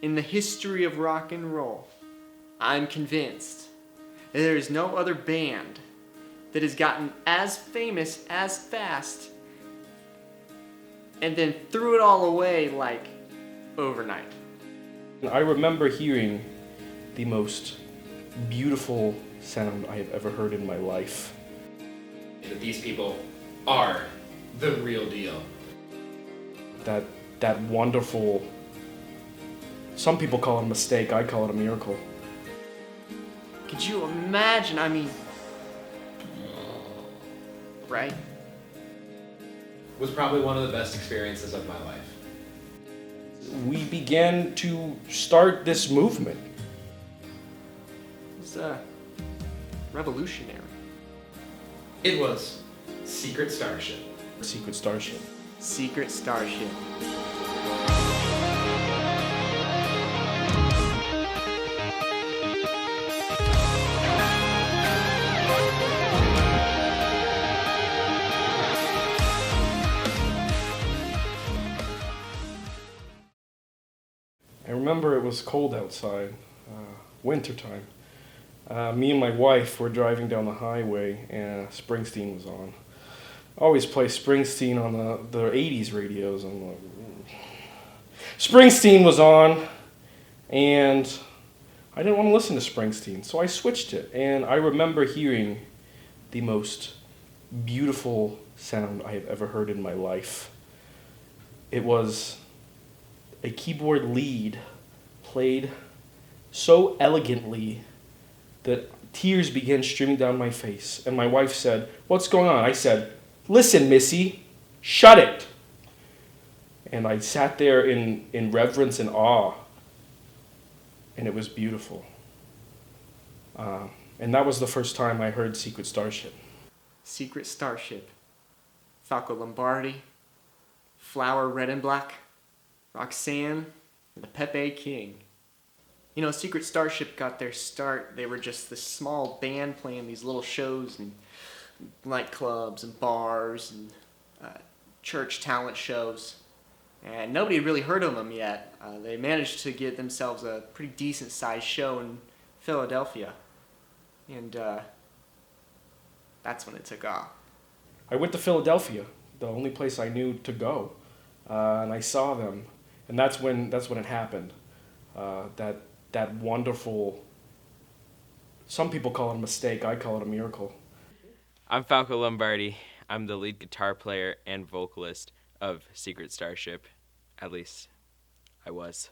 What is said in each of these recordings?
In the history of rock and roll, I'm convinced that there is no other band that has gotten as famous as fast and then threw it all away like overnight. I remember hearing the most beautiful sound I have ever heard in my life. That these people are the real deal. That wonderful, some people call it a mistake, I call it a miracle. Could you imagine? I mean, right? Was probably one of the best experiences of my life. We began to start this movement. It was revolutionary. It was Secret Starship. Secret Starship. Secret Starship. I remember it was cold outside, wintertime. Me and my wife were driving down the highway and Springsteen was on. I always play Springsteen on the 80s radios. I'm like, Springsteen was on, and I didn't want to listen to Springsteen, so I switched it. And I remember hearing the most beautiful sound I have ever heard in my life. It was a keyboard lead played so elegantly that tears began streaming down my face. And my wife said, "What's going on?" I said, "Listen, Missy, shut it." And I sat there in reverence and awe. And it was beautiful. And that was the first time I heard Secret Starship. Secret Starship. Falco Lombardi. Flower Red and Black. Roxanne. And the Pepe King. You know, Secret Starship got their start. They were just this small band playing these little shows in nightclubs and bars and church talent shows. And nobody had really heard of them yet. They managed to get themselves a pretty decent sized show in Philadelphia. And that's when it took off. I went to Philadelphia, the only place I knew to go, and I saw them. And that's when it happened. That wonderful, some people call it a mistake, I call it a miracle. I'm Falco Lombardi. I'm the lead guitar player and vocalist of Secret Starship. At least, I was.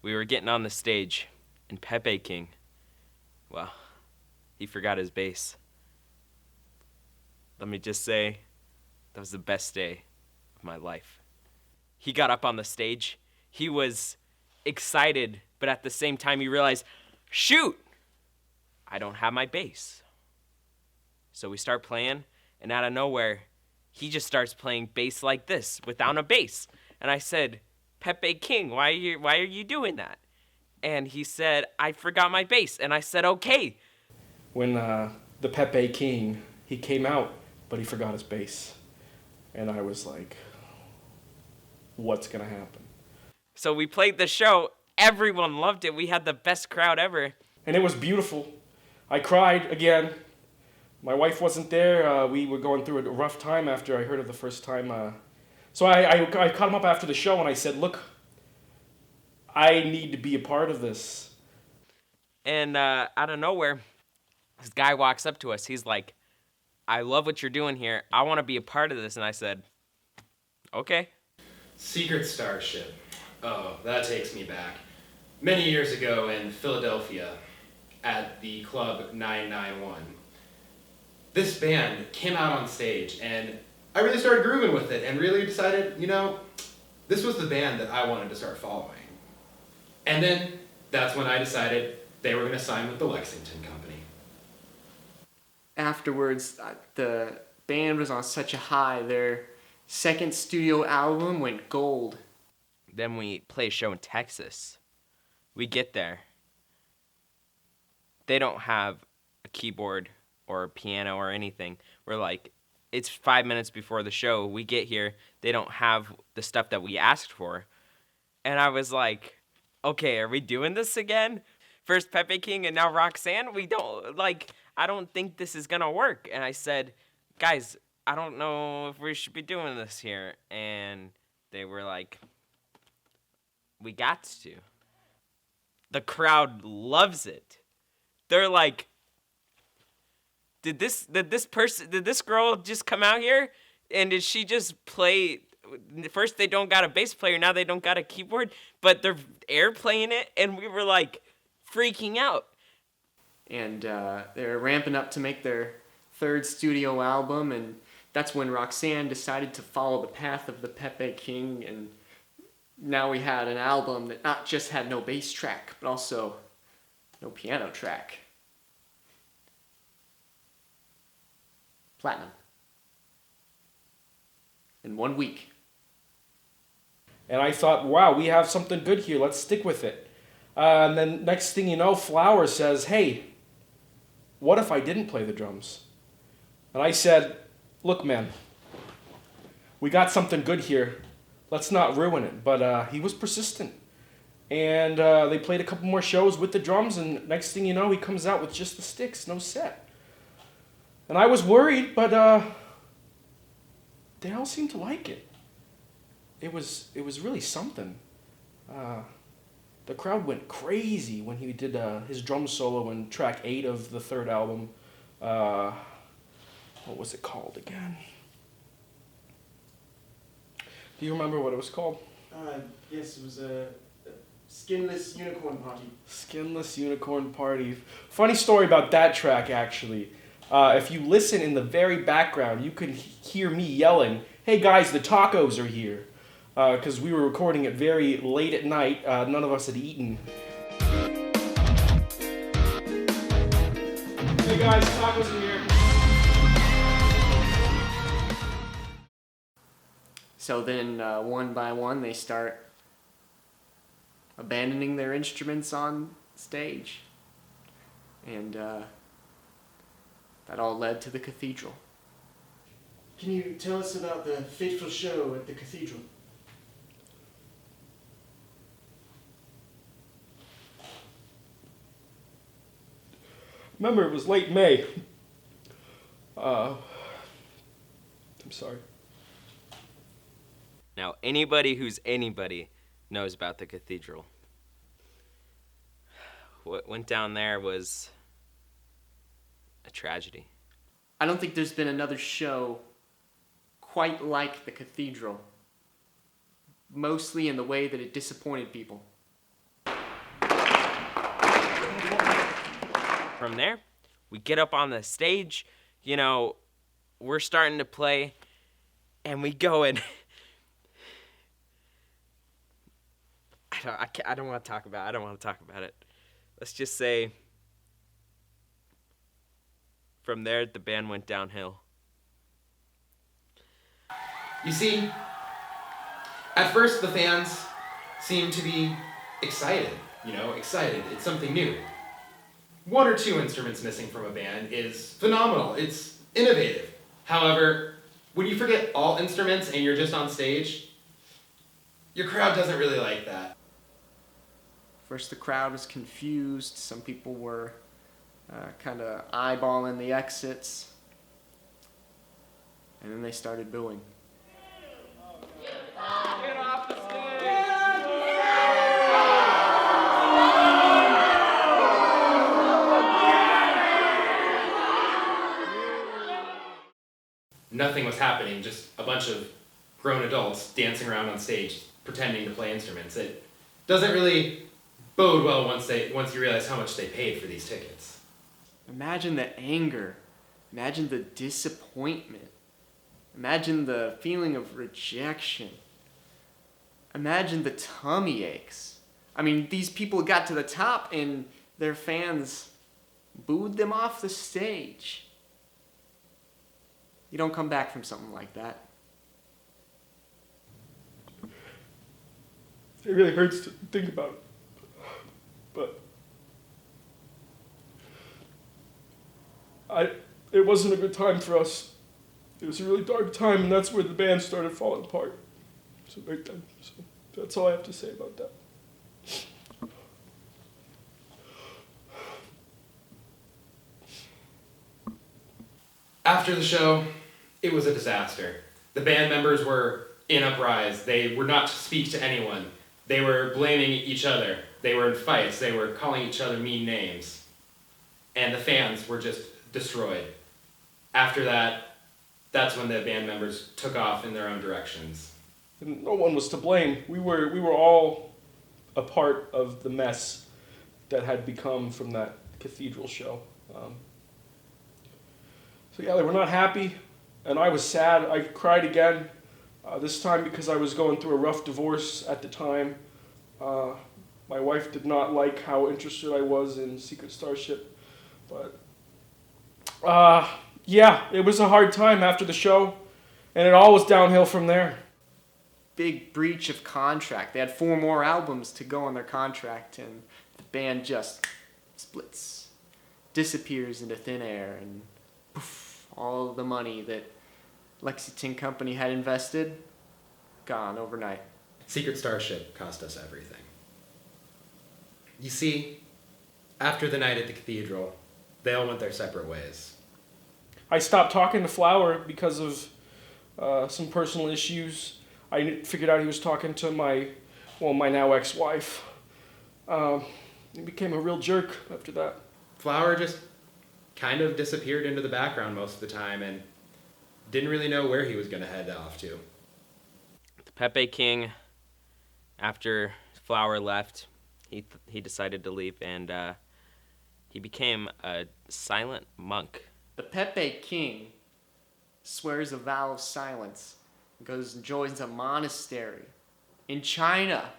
We were getting on the stage, and Pepe King, well, he forgot his bass. Let me just say, that was the best day of my life. He got up on the stage. He was excited, but at the same time he realized, shoot, I don't have my bass. So we start playing, and out of nowhere, he just starts playing bass like this, without a bass. And I said, Pepe King, why are you doing that? And he said, I forgot my bass. And I said, okay. When the Pepe King, he came out, but he forgot his bass. And I was like, what's gonna happen? So we played the show. Everyone loved it. We had the best crowd ever. And it was beautiful. I cried again. My wife wasn't there. We were going through a rough time after I heard it the first time. So I caught him up after the show and I said, look, I need to be a part of this. And out of nowhere, this guy walks up to us. He's like, I love what you're doing here. I want to be a part of this. And I said, okay. Secret Starship. Oh, that takes me back. Many years ago in Philadelphia at the Club 991. This band came out on stage and I really started grooving with it and really decided, this was the band that I wanted to start following. And then that's when I decided they were going to sign with the Lexington Company. Afterwards, the band was on such a high. Their second studio album went gold. Then we play a show in Texas. We get there. They don't have a keyboard or a piano or anything. We're like, it's 5 minutes before the show. We get here. They don't have the stuff that we asked for. And I was like, okay, are we doing this again? First Pepe King and now Roxanne? I don't think this is gonna work. And I said, guys, I don't know if we should be doing this here. And they were like, we got to. The crowd loves it. They're like, did this girl just come out here? And did she just play? First they don't got a bass player, now they don't got a keyboard, but they're air playing it, and we were like freaking out. And they're ramping up to make their third studio album, and that's when Roxanne decided to follow the path of the Pepe King, and now we had an album that not just had no bass track, but also no piano track. Platinum. In 1 week. And I thought, wow, we have something good here. Let's stick with it. And then next thing you know, Flower says, hey, what if I didn't play the drums? And I said, look, man, we got something good here. Let's not ruin it. But he was persistent. And they played a couple more shows with the drums, and next thing you know, he comes out with just the sticks, no set. And I was worried, but they all seemed to like it. It was really something. The crowd went crazy when he did his drum solo in track 8 of the third album. What was it called again? Do you remember what it was called? Yes, it was a Skinless Unicorn Party. Skinless Unicorn Party. Funny story about that track, actually. If you listen in the very background, you can hear me yelling, hey guys, the tacos are here. Because we were recording it very late at night. None of us had eaten. Hey guys, tacos are here. So then, one by one, they start abandoning their instruments on stage. And that all led to the cathedral. Can you tell us about the fateful show at the cathedral? Remember, it was late May. I'm sorry. Now, anybody who's anybody knows about the cathedral. What went down there was a tragedy. I don't think there's been another show quite like the cathedral. Mostly in the way that it disappointed people. From there, we get up on the stage, we're starting to play, and we go and I don't want to talk about it. Let's just say from there the band went downhill. You see, at first the fans seemed to be excited, excited. It's something new. 1 or 2 instruments missing from a band is phenomenal. It's innovative. However, when you forget all instruments and you're just on stage, your crowd doesn't really like that. First, the crowd was confused. Some people were kind of eyeballing the exits. And then they started booing. Get off the stage! Nothing was happening, just a bunch of grown adults dancing around on stage pretending to play instruments. It doesn't really bode well once you realize how much they paid for these tickets. Imagine the anger. Imagine the disappointment. Imagine the feeling of rejection. Imagine the tummy aches. I mean, these people got to the top and their fans booed them off the stage. You don't come back from something like that. It really hurts to think about. But it wasn't a good time for us. It was a really dark time, and that's where the band started falling apart. So that's all I have to say about that. After the show, it was a disaster. The band members were in uprise. They were not to speak to anyone. They were blaming each other. They were in fights. They were calling each other mean names. And the fans were just destroyed. After that, that's when the band members took off in their own directions. And no one was to blame. We were all a part of the mess that had become from that cathedral show. So yeah, they were not happy, and I was sad. I cried again, this time because I was going through a rough divorce at the time. My wife did not like how interested I was in Secret Starship, but yeah, it was a hard time after the show, and it all was downhill from there. Big breach of contract. They had 4 more albums to go on their contract, and the band just splits, disappears into thin air, and poof, all the money that Lexington Company had invested, gone overnight. Secret Starship cost us everything. You see, after the night at the cathedral, they all went their separate ways. I stopped talking to Flower because of some personal issues. I figured out he was talking to my now ex-wife. He became a real jerk after that. Flower just kind of disappeared into the background most of the time and didn't really know where he was going to head off to. The Pepe King, after Flower left, he decided to leave, and he became a silent monk. The Pepe King swears a vow of silence and goes and joins a monastery in China.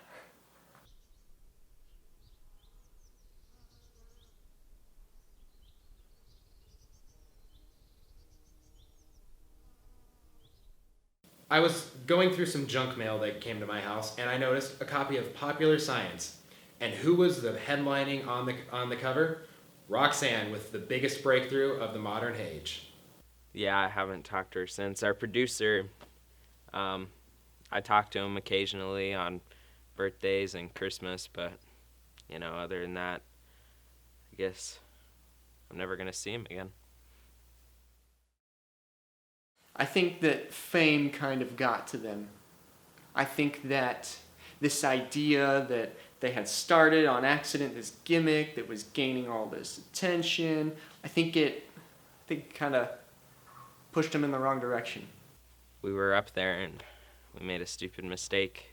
I was going through some junk mail that came to my house, and I noticed a copy of Popular Science. And who was the headlining on the cover? Roxanne, with the biggest breakthrough of the modern age. Yeah, I haven't talked to her since. Our producer, I talk to him occasionally on birthdays and Christmas, but, other than that, I guess I'm never going to see him again. I think that fame kind of got to them. I think that this idea that they had started on accident, this gimmick that was gaining all this attention, I think it kind of pushed them in the wrong direction. We were up there and we made a stupid mistake,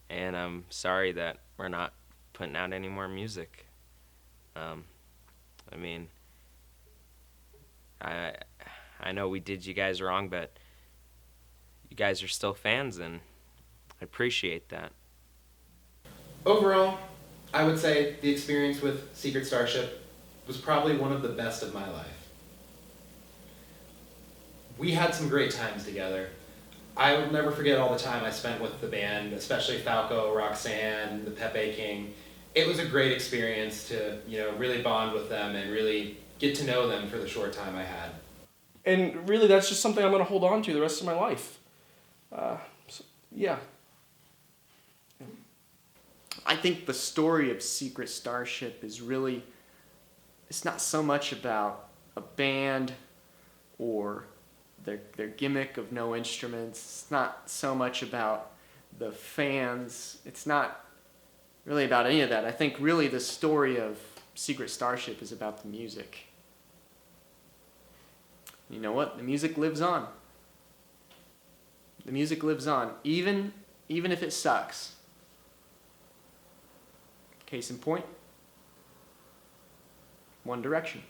and I'm sorry that we're not putting out any more music. I know we did you guys wrong, but you guys are still fans, and I appreciate that. Overall, I would say the experience with Secret Starship was probably one of the best of my life. We had some great times together. I will never forget all the time I spent with the band, especially Falco, Roxanne, the Pepe King. It was a great experience to, really bond with them and really get to know them for the short time I had. And really, that's just something I'm going to hold on to the rest of my life. Yeah. I think the story of Secret Starship is really, it's not so much about a band or their gimmick of no instruments. It's not so much about the fans. It's not really about any of that. I think really the story of Secret Starship is about the music. You know what? The music lives on. The music lives on, even if it sucks. Case in point, One Direction.